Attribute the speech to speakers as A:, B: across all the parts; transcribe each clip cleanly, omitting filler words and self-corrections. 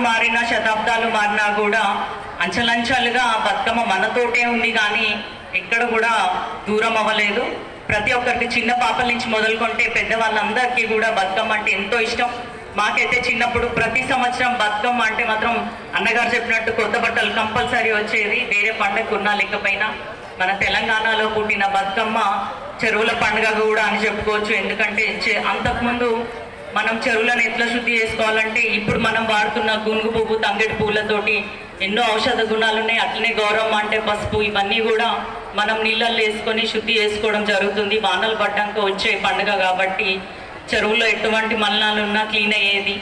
A: మారినా శతాబ్దాలు మారినా కూడా అంచలంచలుగా బతుకమ్మ మనతోటే ఉంది, కానీ ఎక్కడ కూడా దూరం అవ్వలేదు. ప్రతి ఒక్కరికి చిన్న పాపల నుంచి మొదలుకుంటే పెద్దవాళ్ళందరికీ కూడా బతుకమ్మ అంటే ఎంతో ఇష్టం. మాకైతే చిన్నప్పుడు ప్రతి సంవత్సరం బతుకమ్మ అంటే మాత్రం అన్నగారు చెప్పినట్టు కొత్త బట్టలు కంపల్సరీ వచ్చేది. వేరే పండుగ ఉన్నా లేకపోయినా మన తెలంగాణలో పుట్టిన బతుకమ్మ చెరువుల పండుగ కూడా అని చెప్పుకోవచ్చు. ఎందుకంటే అంతకుముందు మనం చెరువులను ఎట్లా శుద్ధి చేసుకోవాలంటే ఇప్పుడు మనం వాడుతున్న గునుగు పువ్వు, తంగెడి పూలతోటి ఎన్నో ఔషధ గుణాలు ఉన్నాయి. అట్లనే గౌరవం అంటే పసుపు, ఇవన్నీ కూడా మనం నీళ్ళల్లో వేసుకొని శుద్ధి చేసుకోవడం జరుగుతుంది. వానలు పడ్డాక వచ్చే పండుగ కాబట్టి చెరువులో ఎటువంటి మలినాలు ఉన్నా క్లీన్ అయ్యేది.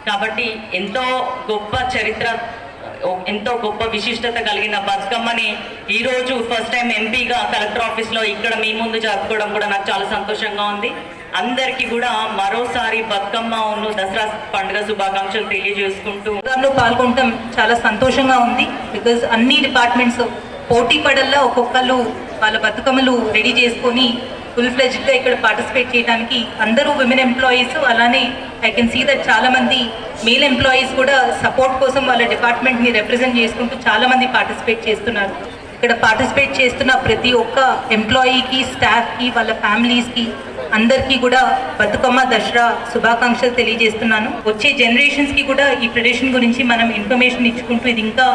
A: కాబట్టి ఎంతో గొప్ప చరిత్ర, ఎంతో గొప్ప విశిష్టత కలిగిన బతుకమ్మని ఈరోజు ఫస్ట్ టైం ఎంపీగా కలెక్టర్ ఆఫీస్లో ఇక్కడ మీ ముందు జరుపుకోవడం కూడా నాకు చాలా సంతోషంగా ఉంది. అందరికీ కూడా మరోసారి బతుకమ్మ దసరా పండుగ శుభాకాంక్షలు తెలియజేసుకుంటూ
B: పాల్గొనడం చాలా సంతోషంగా ఉంది. బికాజ్ అన్ని డిపార్ట్మెంట్స్ పోటీ పడల్లా ఒక్కొక్కళ్ళు వాళ్ళ బతుకమ్మలు రెడీ చేసుకొని ఫుల్ ఫ్లెజ్డ్గా ఇక్కడ పార్టిసిపేట్ చేయడానికి అందరూ విమెన్ ఎంప్లాయీస్, అలానే ఐ కెన్ సీ దట్ చాలామంది మేల్ ఎంప్లాయీస్ కూడా సపోర్ట్ కోసం వాళ్ళ డిపార్ట్మెంట్ని రిప్రజెంట్ చేసుకుంటూ చాలామంది పార్టిసిపేట్ చేస్తున్నారు. ఇక్కడ పార్టిసిపేట్ చేస్తున్న ప్రతి ఒక్క ఎంప్లాయీకి, స్టాఫ్కి, వాళ్ళ ఫ్యామిలీస్కి అందరికీ కూడా బతుకమ్మ దసరా శుభాకాంక్షలు తెలియజేస్తున్నాను. వచ్చే జనరేషన్స్కి కూడా ఈ ట్రెడిషన్ గురించి మనం ఇన్ఫర్మేషన్ ఇచ్చుకుంటూ ఇది ఇంకా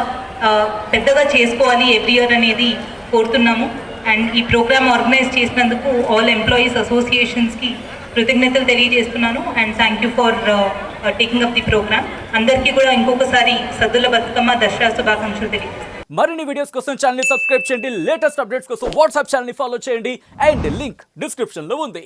B: పెద్దగా చేసుకోవాలి ఎవ్రీ ఇయర్ అనేది కోరుతున్నాము. అండ్ ఈ ప్రోగ్రామ్ ఆర్గనైజ్ చేసినందుకు ఆల్ ఎంప్లాయీస్ అసోసియేషన్స్కి కృతజ్ఞతలు తెలియజేస్తున్నాను. And thank you for taking up the program. అందరికీ కూడా ఇంకొకసారి సద్దుల బతుకమ్మ దసరా శుభాకాంక్షలు తెలియజేస్తున్నాను.
C: మరిన్ని వీడియోస్ కోసం ఛానల్ ని సబ్స్క్రైబ్ చేయండి, లేటెస్ట్ అప్డేట్స్ కోసం వాట్సాప్ ఛానల్ ని ఫాలో చేయండి, అండ్ లింక్ డిస్క్రిప్షన్ లో ఉంది.